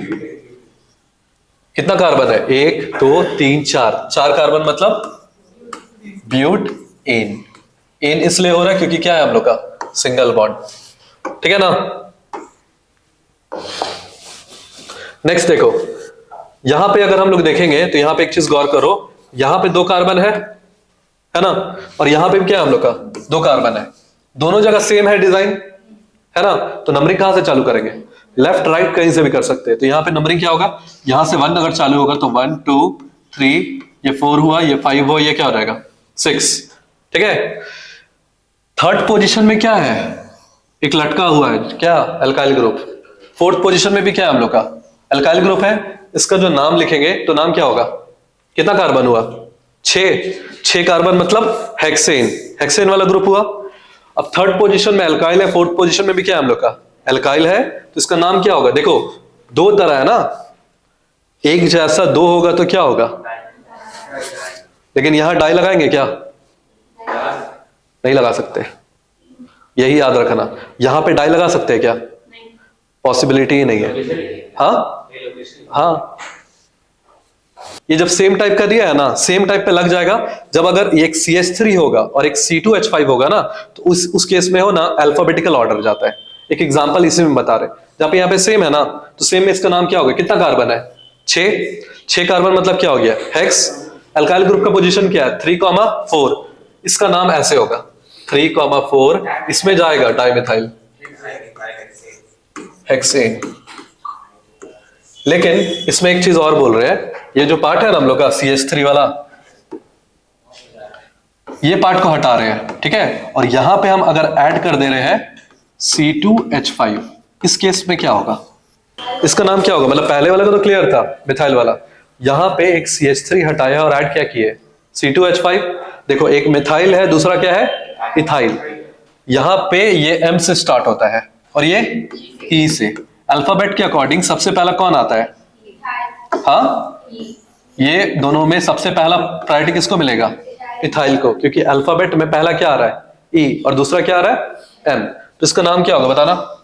A: कितना कार्बन है, 1 2 3 4 कार्बन मतलब ब्यूट एन। एन इसलिए हो रहा है क्योंकि क्या है हम लोग का, सिंगल बॉन्ड। ठीक है ना। नेक्स्ट देखो, यहां पे अगर हम लोग देखेंगे तो यहां पे एक चीज गौर करो, यहां पे 2 कार्बन है ना, और यहां पे भी क्या है हम लोग का, 2 कार्बन है। दोनों जगह सेम है डिजाइन, है ना। तो नंबरिंग कहां से चालू करेंगे, लेफ्ट राइट कहीं से भी कर सकते हैं। तो यहां पे नंबरिंग क्या होगा, यहां से 1 अगर चालू होगा तो 1 2 3, ये 4 हुआ, ये 5 हुआ, ये क्या हो जाएगा 6। ठीक है, थर्ड पोजीशन में क्या है, एक लटका हुआ है, क्या, अल्काइल ग्रुप। फोर्थ पोजीशन में भी क्या है हम लोग का, अल्काइल ग्रुप है। इसका जो नाम लिखेंगे तो नाम क्या होगा, कितना कार्बन हुआ, 6 कार्बन मतलब हेक्सेन, हेक्सेन वाला ग्रुप हुआ। अब थर्ड पोजीशन में अल्काइल है, फोर्थ पोजीशन में भी क्या है हम लोग का, अल्काइल है, तो इसका नाम क्या होगा, देखो 2 तरह है ना, एक जैसा 2 होगा तो क्या होगा, लेकिन यहां डाई लगाएंगे क्या, नहीं लगा सकते, यही याद रखना। यहां पे डाई लगा सकते हैं क्या, पॉसिबिलिटी ही नहीं है। हाँ, ये जब सेम टाइप का दिया है ना, सेम टाइप पे लग जाएगा। जब अगर एक CH3 होगा और एक C2H5 होगा ना, तो उस केस में हो ना अल्फाबेटिकल ऑर्डर जाता है। एक एग्जांपल इसी में बता रहे, जहां पे यहाँ पे सेम है ना, तो सेम में इसका नाम क्या होगा, कितना कार्बन है, 6 कार्बन मतलब क्या हो गया, हेक्स। अल्काइल ग्रुप का पोजीशन क्या है, 3,4। इसका नाम ऐसे होगा 3,4, इसमें जाएगा डाइमिथाइल हेक्सेन। लेकिन इसमें एक चीज और बोल रहे हैं, ये जो पार्ट है ना हम लोग का CH3 वाला, ये पार्ट को हटा रहे हैं, ठीक है, और यहां पे हम अगर ऐड कर दे रहे हैं C2H5, इस केस में क्या होगा, इसका नाम क्या होगा, मतलब पहले वाला का तो क्लियर था मिथाइल वाला, यहां पे एक CH3 हटाया और ऐड क्या किए C2H5। देखो एक मिथाइल है, दूसरा क्या है, इथाइल। यहां पे ये M से स्टार्ट होता है और ये E से। अल्फाबेट के अकॉर्डिंग सबसे पहला कौन आता है, हाँ, ये दोनों में सबसे पहला प्रायोरिटी किसको मिलेगा, इथाइल को, क्योंकि अल्फाबेट में पहला क्या आ रहा है, E, और दूसरा क्या आ रहा है, M। तो इसका नाम क्या होगा बताना,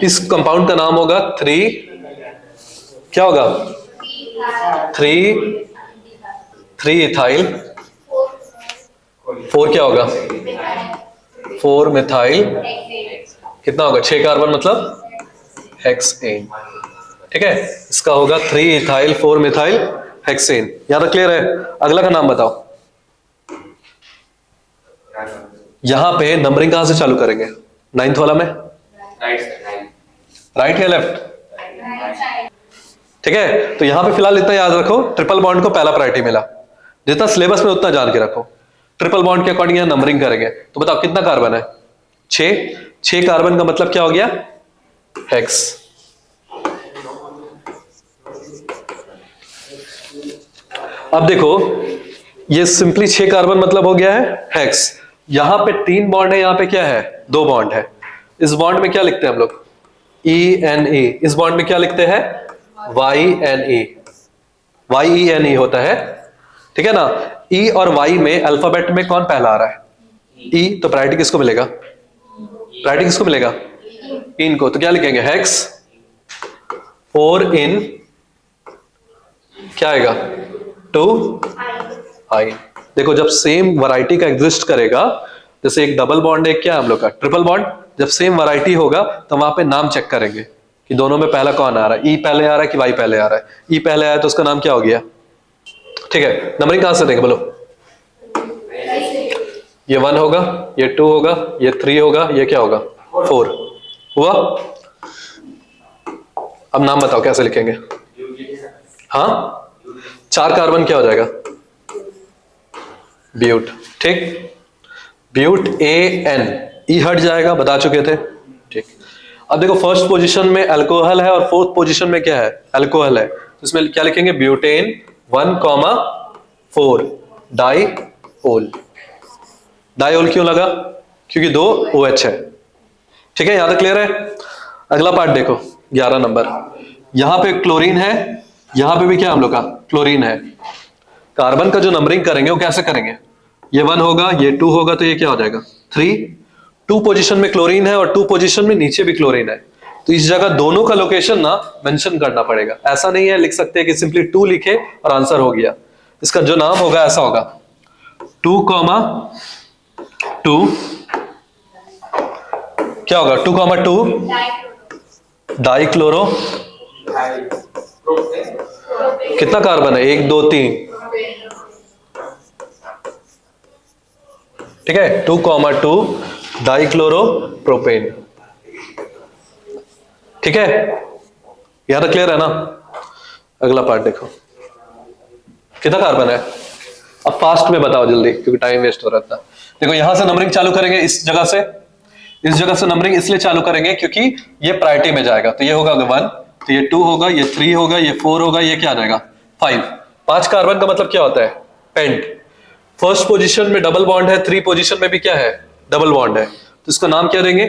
A: इस कंपाउंड का नाम होगा 3, क्या होगा 3 इथाइल, 4 क्या होगा, 4 मिथाइल कितना होगा 6 कार्बन मतलब हेक्सेन। ठीक है, इसका होगा 3 इथाइल 4 मिथाइल हेक्सेन। यहां तक क्लियर है? अगला का नाम बताओ। यहां पे नंबरिंग कहां से चालू करेंगे? 9th वाला में राइट या लेफ्ट? ठीक है, तो यहां पे फिलहाल इतना याद रखो, ट्रिपल बॉन्ड को पहला प्रायोरिटी मिला। जितना सिलेबस में उतना जान के रखो। ट्रिपल बॉन्ड के अकॉर्डिंग यहां नंबरिंग करेंगे। तो बताओ कितना कार्बन है? 6 कार्बन का मतलब क्या हो गया? हेक्स। अब देखो, ये सिंपली 6 कार्बन मतलब हो गया है हेक्स। यहां पे 3 बॉन्ड है, यहां पे क्या है? 2 बॉन्ड है। इस बॉन्ड में क्या लिखते हैं हम लोग? E-N-E। इस बॉन्ड में क्या लिखते हैं? Y-N-E। Y-E-N-E होता है, ठीक है ना? E और Y में अल्फाबेट में कौन पहला आ रहा है? E, तो प्रायोरिटी किसको मिलेगा? प्रायोरिटी किसको मिलेगा? इन को। तो क्या लिखेंगे? हेक्स 4 इन क्या आएगा? 2 आई। देखो, जब सेम वैरायटी का एग्जिस्ट करेगा, जैसे एक डबल बॉन्ड है, क्या हम लोग का ट्रिपल बॉन्ड, जब सेम वैरायटी होगा तो वहां पे नाम चेक करेंगे कि दोनों में पहला कौन आ रहा है, ई पहले आ रहा है कि वाई पहले आ रहा है। ई पहले आया तो उसका नाम क्या हो गया? ठीक है, नंबरिंग कहां से देंगे बोलो? ये 1 होगा, ये 2 होगा, ये 3 होगा, ये क्या होगा? 4 हुआ। अब नाम बताओ कैसे लिखेंगे? हाँ, 4 कार्बन क्या हो जाएगा? ब्यूट। ठीक, ब्यूट AN। ई हट जाएगा, बता चुके थे। ठीक, अब देखो फर्स्ट पोजीशन में अल्कोहल है और फोर्थ पोजीशन में क्या है? अल्कोहल है। तो इसमें क्या लिखेंगे? Butane 1,4 diol. डाईओल क्यों लगा? क्योंकि 2 OH है। ठीक है, यहां तक क्लियर है? अगला पार्ट देखो, 11 नंबर। यहां पे क्लोरीन है, यहां पे भी क्या हम लोग का? क्लोरीन है। कार्बन का जो नंबरिंग करेंगे वो कैसे करेंगे? ये 1 होगा, ये 2 होगा, तो ये क्या हो जाएगा? 3। 2 पोजीशन में क्लोरीन है और 2 पोजीशन में नीचे भी क्लोरीन है, तो इस जगह दोनों का लोकेशन ना मेंशन करना पड़ेगा। ऐसा नहीं है लिख सकते हैं कि सिंपली 2 लिखे और आंसर हो गया। इसका जो नाम होगा ऐसा होगा 2,2 क्या होगा? 2,2 डाईक्लोरो। कितना कार्बन है? 1 2 3। ठीक है, 2,2 डाईक्लोरो प्रोपेन। ठीक है, यहां तक क्लियर है ना? अगला पार्ट देखो, कितना कार्बन है? अब फास्ट में बताओ जल्दी, क्योंकि टाइम वेस्ट हो रहा था। देखो, यहां से नंबरिंग चालू करेंगे, इस जगह से नंबरिंग इसलिए चालू करेंगे क्योंकि ये प्रायोरिटी में जाएगा। तो ये होगा 1, तो ये 2 होगा, ये 3 होगा, ये 4 होगा, ये क्या आ जाएगा? 5। 5 कार्बन का मतलब क्या होता है? पेंट। फर्स्ट पोजीशन में डबल बॉन्ड है, 3 पोजीशन में भी क्या है? डबल बॉन्ड है, तो इसका नाम क्या देंगे?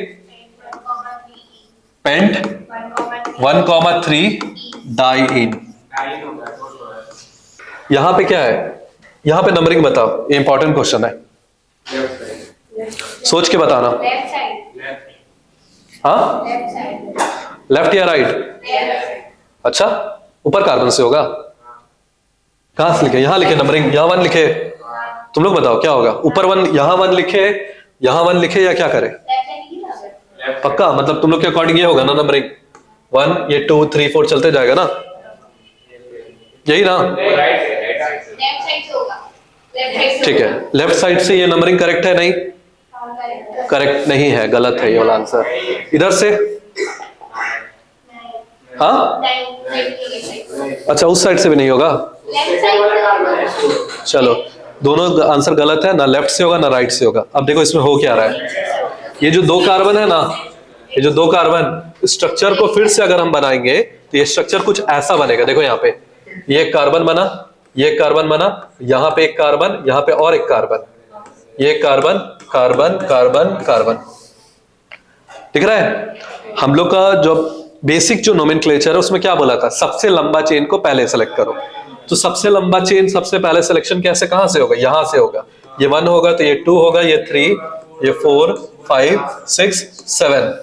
A: Pent 1,3 diyne. यहां पे क्या है? यहां पे नंबरिंग बताओ, ये इंपॉर्टेंट क्वेश्चन है, सोच के बताना। हाँ, लेफ्ट या राइट? अच्छा, ऊपर कार्बन से होगा। कहां से लिखे? यहां लिखे नंबरिंग, यहां 1 लिखे। तुम लोग बताओ क्या होगा? ऊपर 1, यहां 1 लिखे, यहां 1 लिखे, या क्या करें? पक्का? मतलब तुम लोग के अकॉर्डिंग ये होगा ना नंबरिंग 1, ये 2 3 4 चलते जाएगा ना, यही ना? ठीक है, लेफ्ट साइड से ये नंबरिंग करेक्ट है? नहीं, करेक्ट नहीं है, गलत है ये वाला आंसर। इधर से? हाँ, अच्छा, उस साइड से भी नहीं होगा। चलो, दोनों आंसर गलत है, ना लेफ्ट से होगा ना राइट से होगा। अब देखो इसमें हो क्या रहा है। ये जो 2 कार्बन है ना, ये जो 2 कार्बन, स्ट्रक्चर को फिर से अगर हम बनाएंगे तो ये स्ट्रक्चर कुछ ऐसा बनेगा। देखो यहाँ पे ये एक कार्बन बना, ये एक कार्बन बना, यहाँ पे एक कार्बन, यहाँ पे और एक कार्बन, ये कार्बन कार्बन कार्बन कार्बन। दिख रहा है? हम लोग का जो बेसिक जो नोमेनक्लेचर है उसमें क्या बोला था? सबसे लंबा चेन को पहले सेलेक्ट करो। तो सबसे लंबा चेन सबसे पहले सिलेक्शन कैसे, कहां से होगा? यहां से होगा। ये 1 होगा, तो ये 2 होगा, ये 3, ये 4 5 6 7।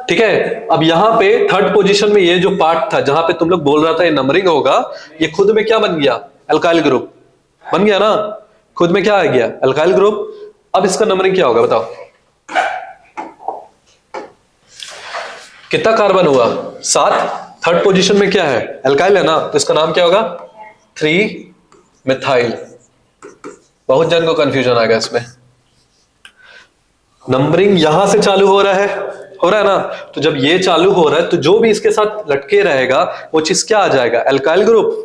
A: ठीक है, अब यहां पे थर्ड पोजीशन में ये जो पार्ट था जहां पे तुम लोग बोल रहा था ये नंबरिंग होगा, ये खुद में क्या बन गया? अल्काइल ग्रुप बन गया ना, खुद में क्या आ गया? Alkyl group. अब इसका नंबरिंग क्या होगा बताओ? कितना कार्बन हुआ? 7। थर्ड पोजीशन में क्या है? एल्काइल है ना, तो इसका नाम क्या होगा? 3 मिथाइल। बहुत जन को कंफ्यूजन आ गया इसमें। नंबरिंग यहां से चालू हो रहा है ना, तो जब ये चालू हो रहा है तो जो भी इसके साथ लटके रहेगा वो चीज क्या आ जाएगा? Alkyl group.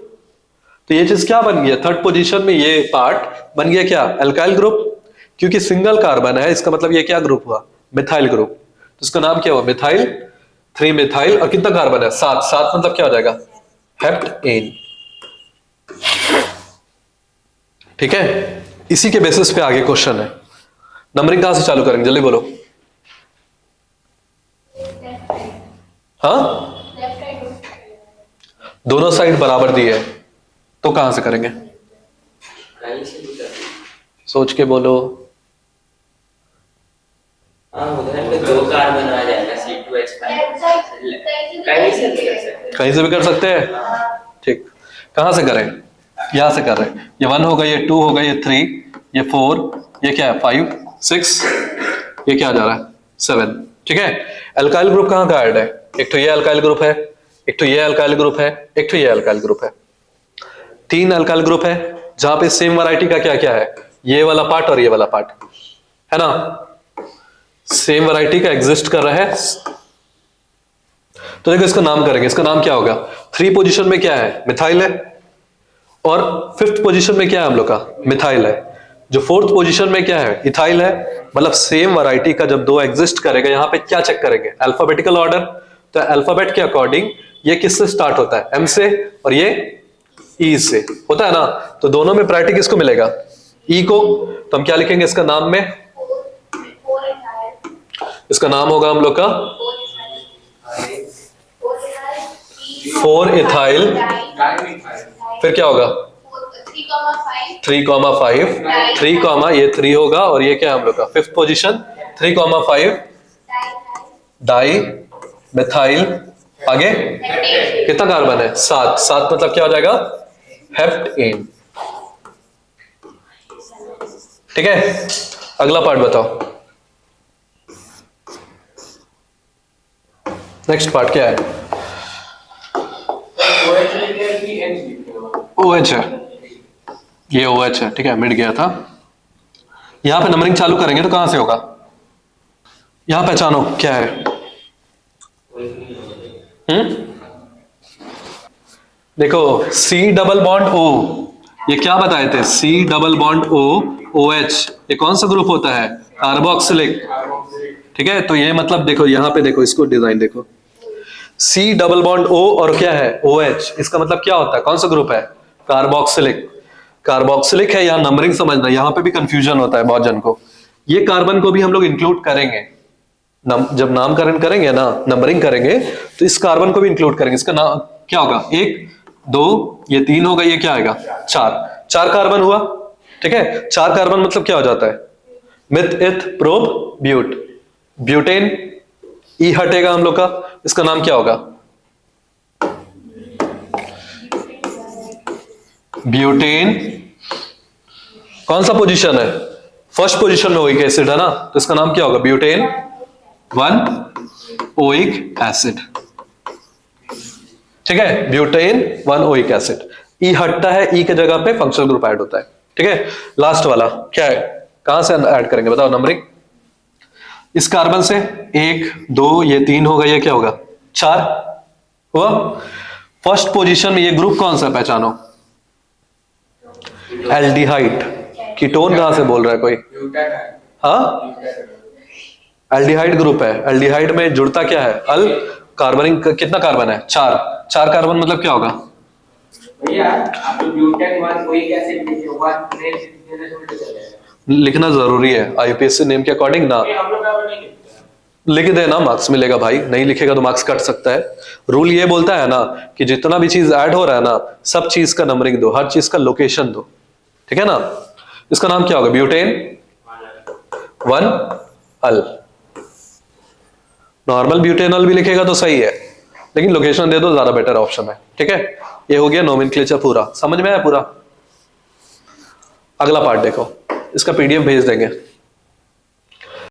A: तो ये चीज क्या बन गया? थर्ड पोजीशन में ये पार्ट बन गया क्या? Alkyl group. क्योंकि सिंगल कार्बन है, इसका मतलब ये क्या ग्रुप हुआ? Methyl group. तो इसका नाम क्या हुआ? मिथाइल। 3 मिथाइल। और कितना कार्बन है? 7। 7 मतलब क्या हो जाएगा? हेप्टेन। ठीक है, इसी के बेसिस पे आगे क्वेश्चन है। नंबरिंग कहां से चालू करेंगे? जल्दी बोलो। हाँ, दोनों साइड बराबर दी है तो कहां से करेंगे? सोच के बोलो।
B: उधर पे 2 कार्बन आ जाएगा C2H5।
A: कहीं से भी कर सकते हैं। ठीक, कहां से करें? यहां से कर रहे हैं। ये 1 होगा, ये 2 होगा, ये 3, ये 4, ये क्या है? 5, 6, ये क्या जा रहा है? 7। ठीक है, अल्काइल ग्रुप कहां का ऐड है? एक तो ये अल्काइल ग्रुप है, एक तो ये अल्काइल ग्रुप है, एक तो ये अल्काइल ग्रुप है। 3 अल्काइल ग्रुप है जहां पे सेम वैरायटी का क्या क्या है? ये वाला पार्ट और ये वाला पार्ट है ना, सेम वैरायटी का एग्जिस्ट कर रहा है। तो देखो इसका नाम करेंगे, इसका नाम क्या होगा? 3 पोजीशन में क्या है? मिथाइल है। और 5th पोजीशन में क्या है हम लोग का? मिथाइल है। जो 4th पोजीशन में क्या है? इथाइल है। मतलब सेम वैरायटी का जब दो एग्जिस्ट करेगा, यहां पे क्या चेक करेंगे? Alphabetical order. तो अल्फाबेट के अकॉर्डिंग ये किससे स्टार्ट होता है? एम से, और ये ई से होता है ना। तो दोनों में प्रायोरिटी किसको मिलेगा? ई को। तो हम क्या लिखेंगे इसका नाम में? इसका नाम होगा हम लोग का 4 इथाइल। फिर क्या होगा? 3,5। 3, ये 3 होगा, और ये क्या है हम लोग का? 5th position. 3,5 di methyl. आगे कितना कार्बन है? 7। 7 मतलब क्या हो जाएगा? हेप्टेन। ठीक है, अगला पार्ट बताओ। नेक्स्ट पार्ट क्या है? OH है, ये OH है। ठीक है, मिट गया था। यहां पे नंबरिंग चालू करेंगे तो कहां से होगा? यहां पहचानो क्या है? देखो, C डबल बॉन्ड O, ये क्या बताए थे? C double bond O OH, ये कौन सा ग्रुप होता है? कार्बोक्सिलिक। ठीक है, तो ये मतलब देखो यहां पे देखो, इसको डिजाइन देखो, C डबल बॉन्ड O और क्या है? OH। इसका मतलब क्या होता है? कौन सा ग्रुप है? कार्बोक्सिलिक। कार्बोक्सिलिक है। यहाँ नंबरिंग समझना, यहाँ पे भी कंफ्यूजन होता है बहुत जन को। ये कार्बन को भी हम लोग इंक्लूड करेंगे जब नामकरण करेंगे ना, नंबरिंग करेंगे, तो इस कार्बन को भी इंक्लूड करेंगे। इसका नाम क्या होगा? 1, 2, ये 3 होगा, ये क्या आएगा? 4। 4 कार्बन हुआ। ठीक है, 4 कार्बन मतलब क्या हो जाता है? मिथ, इथ, प्रोप, ब्यूट। ब्यूटेन। ई हटेगा हम लोग का, इसका नाम क्या होगा? ब्यूटेन। कौन सा पोजीशन है? फर्स्ट पोजीशन में ओइक एसिड है ना, तो इसका नाम क्या होगा? Butane 1 oic acid. ठीक है, ब्यूटेन 1 ओइक एसिड। ई हटता है, ई के जगह पे फंक्शनल ग्रुप ऐड होता है। ठीक है, लास्ट वाला क्या है? कहां से ऐड करेंगे बताओ नंबरिंग? इस कार्बन से 1, 2, ये 3 होगा, ये क्या होगा? 4 हुआ। फर्स्ट पोजीशन में ये ग्रुप कौन सा? पहचानो। एल्डिहाइड। कीटोन कहां से बोल रहा है कोई? हाँ, एल्डिहाइड ग्रुप है। एल्डिहाइड में जुड़ता क्या है? अल। कार्बनिंग कितना कार्बन है? 4। 4 कार्बन मतलब क्या होगा? लिखना जरूरी है आईपीएससी नेम के अकॉर्डिंग ना। लिख देना, मार्क्स मिलेगा भाई। नहीं लिखेगा तो मार्क्स कट सकता है। रूल ये बोलता है ना कि जितना भी चीज ऐड हो रहा है ना, सब चीज का नंबरिंग दो, हर चीज का लोकेशन दो। ठीक है ना। इसका नाम क्या होगा? ब्यूटेन 1 अल। नॉर्मल ब्यूटेनॉल भी लिखेगा तो सही है, लेकिन लोकेशन दे दो, ज्यादा बेटर ऑप्शन है। ठीक है, ये हो गया नोमेनक्लेचर पूरा। समझ में आया पूरा? अगला पार्ट देखो, इसका पीडीएफ भेज देंगे।